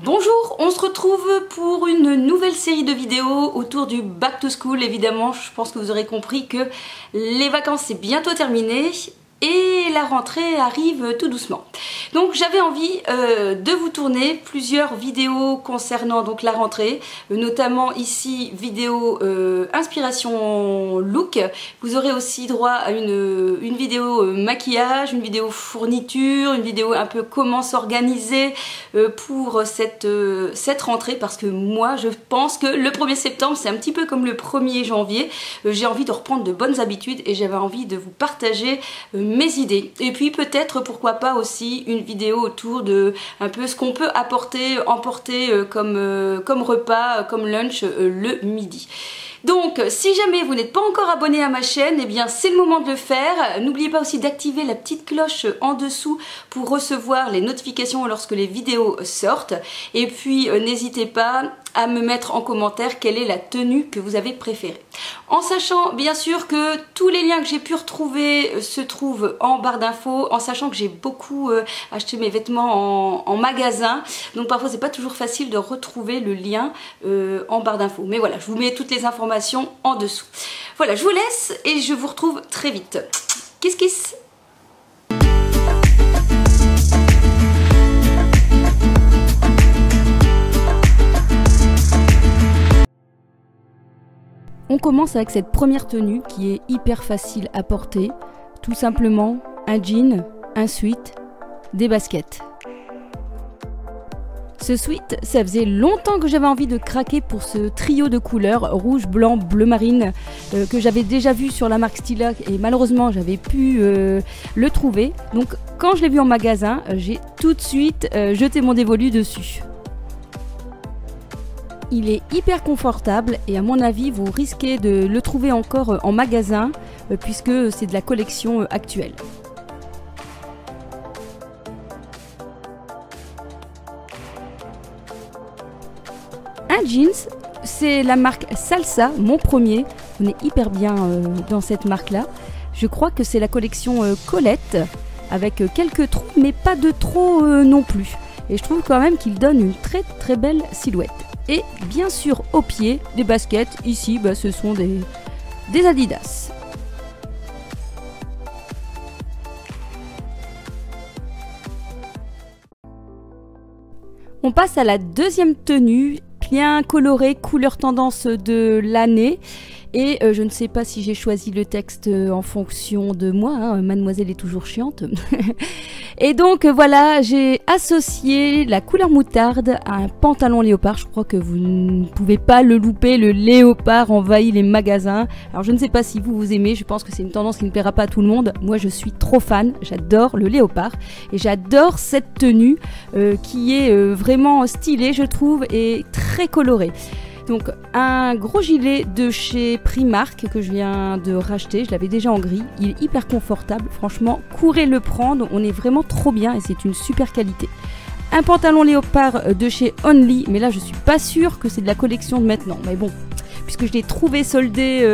Bonjour, on se retrouve pour une nouvelle série de vidéos autour du Back to School. Évidemment, je pense que vous aurez compris que les vacances c'est bientôt terminé et la rentrée arrive tout doucement. Donc j'avais envie de vous tourner plusieurs vidéos concernant donc la rentrée, notamment ici vidéo inspiration look. Vous aurez aussi droit à une vidéo maquillage, une vidéo fourniture, une vidéo un peu comment s'organiser pour cette rentrée, parce que moi je pense que le 1er septembre c'est un petit peu comme le 1er janvier. J'ai envie de reprendre de bonnes habitudes et j'avais envie de vous partager mes idées. Et puis peut-être pourquoi pas aussi une vidéo autour de un peu ce qu'on peut emporter comme repas, comme lunch le midi. Donc si jamais vous n'êtes pas encore abonné à ma chaîne, eh bien c'est le moment de le faire. N'oubliez pas aussi d'activer la petite cloche en dessous pour recevoir les notifications lorsque les vidéos sortent. Et puis n'hésitez pas à me mettre en commentaire quelle est la tenue que vous avez préférée. En sachant bien sûr que tous les liens que j'ai pu retrouver se trouvent en barre d'infos, en sachant que j'ai beaucoup acheté mes vêtements en magasin, donc parfois c'est pas toujours facile de retrouver le lien en barre d'infos. Mais voilà, je vous mets toutes les informations en dessous. Voilà, je vous laisse et je vous retrouve très vite. Kiss kiss. On commence avec cette première tenue qui est hyper facile à porter. Tout simplement un jean, un sweat, des baskets. Ce sweat, ça faisait longtemps que j'avais envie de craquer pour ce trio de couleurs rouge, blanc, bleu marine que j'avais déjà vu sur la marque Stila et malheureusement j'avais pu le trouver. Donc quand je l'ai vu en magasin, j'ai tout de suite jeté mon dévolu dessus. Il est hyper confortable et à mon avis vous risquez de le trouver encore en magasin puisque c'est de la collection actuelle. Un jeans, c'est la marque Salsa, mon premier. On est hyper bien dans cette marque là. Je crois que c'est la collection Colette avec quelques trous mais pas de trop non plus. Et je trouve quand même qu'il donne une très belle silhouette. Et bien sûr au pied, des baskets, ici ce sont des Adidas. On passe à la deuxième tenue, bien colorée, couleur tendance de l'année. Et je ne sais pas si j'ai choisi le texte en fonction de moi, hein, mademoiselle est toujours chiante. Et donc voilà, j'ai associé la couleur moutarde à un pantalon léopard. Je crois que vous ne pouvez pas le louper, le léopard envahit les magasins. Alors je ne sais pas si vous aimez, je pense que c'est une tendance qui ne plaira pas à tout le monde. Moi je suis trop fan, j'adore le léopard. Et j'adore cette tenue qui est vraiment stylée je trouve et très colorée. Donc un gros gilet de chez Primark que je viens de racheter, je l'avais déjà en gris, il est hyper confortable, franchement courez le prendre, on est vraiment trop bien et c'est une super qualité. Un pantalon léopard de chez Only, mais là je suis pas sûre que c'est de la collection de maintenant, mais bon, puisque je l'ai trouvé soldé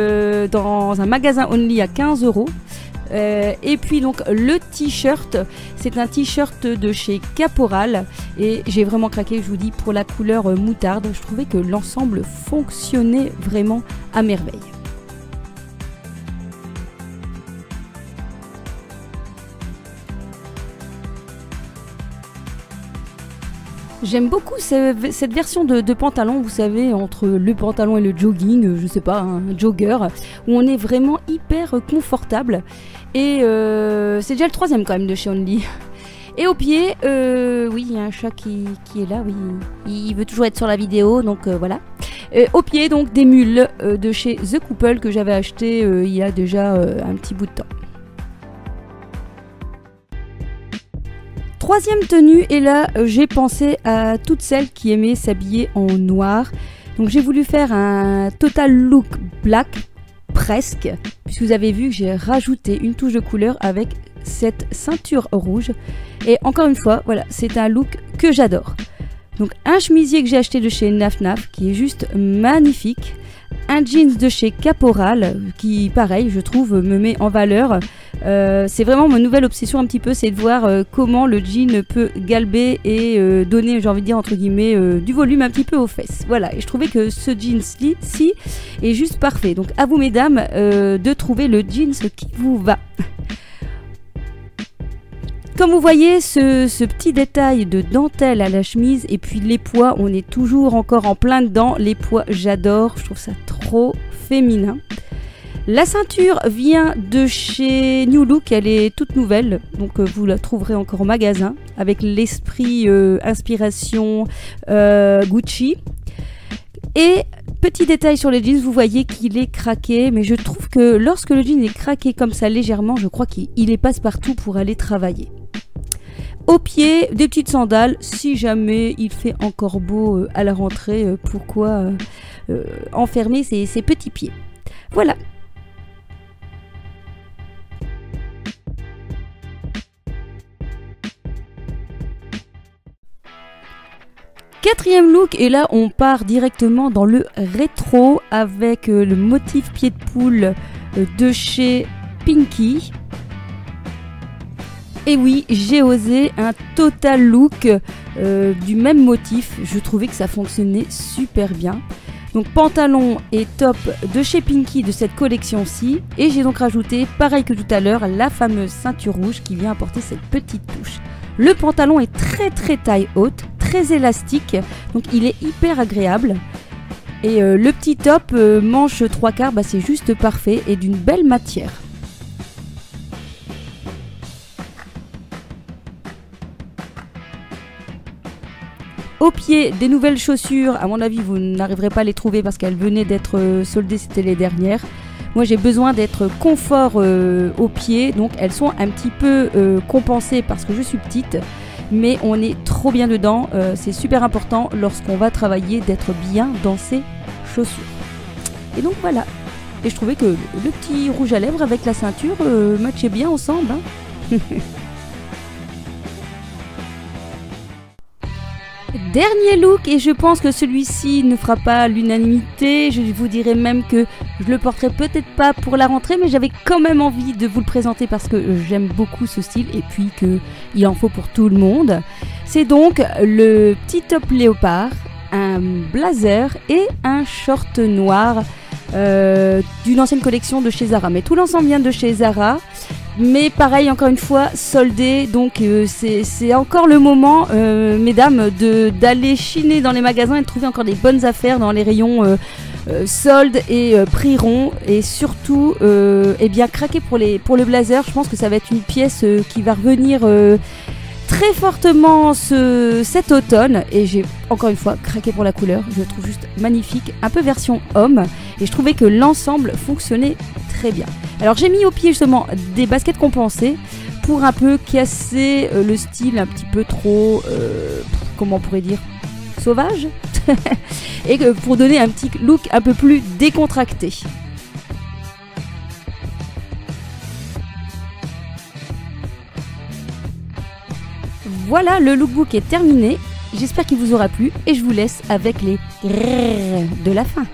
dans un magasin Only à 15 €. Et puis donc le t-shirt, c'est un t-shirt de chez Caporal et j'ai vraiment craqué, je vous dis, pour la couleur moutarde. Je trouvais que l'ensemble fonctionnait vraiment à merveille. J'aime beaucoup cette version de pantalon, vous savez, entre le pantalon et le jogging, je sais pas, un jogger, où on est vraiment hyper confortable. Et c'est déjà le 3e quand même de chez Only. Et au pied, oui, il y a un chat qui est là, oui, il veut toujours être sur la vidéo, donc voilà. Au pied, donc, des mules de chez The Couple que j'avais acheté il y a déjà un petit bout de temps. 3e tenue, et là j'ai pensé à toutes celles qui aimaient s'habiller en noir. Donc j'ai voulu faire un total look black, presque, puisque vous avez vu que j'ai rajouté une touche de couleur avec cette ceinture rouge. Et encore une fois, voilà, c'est un look que j'adore. Donc un chemisier que j'ai acheté de chez Naf Naf, qui est juste magnifique. Un jeans de chez Caporal, qui pareil, je trouve, me met en valeur. C'est vraiment ma nouvelle obsession un petit peu, c'est de voir comment le jean peut galber et donner, j'ai envie de dire entre guillemets, du volume un petit peu aux fesses. Voilà, et je trouvais que ce jeans-ci est juste parfait. Donc à vous mesdames de trouver le jeans qui vous va. Comme vous voyez, ce petit détail de dentelle à la chemise et puis les pois, on est toujours encore en plein dedans. Les pois, j'adore, je trouve ça trop féminin. La ceinture vient de chez New Look, elle est toute nouvelle, donc vous la trouverez encore au magasin avec l'esprit inspiration Gucci. Et petit détail sur les jeans, vous voyez qu'il est craqué, mais je trouve que lorsque le jean est craqué comme ça légèrement, je crois qu'il est passe-partout pour aller travailler. Au pied, des petites sandales, si jamais il fait encore beau à la rentrée, pourquoi enfermer ses petits pieds. Voilà. Quatrième look, et là on part directement dans le rétro avec le motif pied de poule de chez Pinky. Et oui, j'ai osé un total look du même motif, je trouvais que ça fonctionnait super bien. Donc pantalon et top de chez Pinky de cette collection-ci, et j'ai donc rajouté, pareil que tout à l'heure, la fameuse ceinture rouge qui vient apporter cette petite touche. Le pantalon est très taille haute, très élastique, donc il est hyper agréable. Et le petit top manche 3/4, bah, c'est juste parfait et d'une belle matière. Au pied, des nouvelles chaussures, à mon avis vous n'arriverez pas à les trouver parce qu'elles venaient d'être soldées, c'était les dernières. Moi j'ai besoin d'être confort aux pieds, donc elles sont un petit peu compensées parce que je suis petite, mais on est trop bien dedans, c'est super important lorsqu'on va travailler d'être bien dans ses chaussures. Et donc voilà, et je trouvais que le petit rouge à lèvres avec la ceinture matchait bien ensemble, hein. Dernier look, et je pense que celui-ci ne fera pas l'unanimité, je vous dirais même que je le porterai peut-être pas pour la rentrée, mais j'avais quand même envie de vous le présenter parce que j'aime beaucoup ce style et puis qu'il en faut pour tout le monde. C'est donc le petit top léopard, un blazer et un short noir d'une ancienne collection de chez Zara. Mais tout l'ensemble vient de chez Zara. Mais pareil, encore une fois, soldé, donc c'est encore le moment, mesdames, d'aller chiner dans les magasins et de trouver encore des bonnes affaires dans les rayons soldes et prix rond. Et surtout, eh bien, craquer pour le blazer. Je pense que ça va être une pièce qui va revenir très fortement cet automne. Et j'ai encore une fois craqué pour la couleur. Je le trouve juste magnifique, un peu version homme. Et je trouvais que l'ensemble fonctionnait très bien. Alors j'ai mis au pied justement des baskets compensées pour un peu casser le style un petit peu trop, comment on pourrait dire, sauvage et pour donner un petit look un peu plus décontracté. Voilà, le lookbook est terminé. J'espère qu'il vous aura plu et je vous laisse avec les de la fin.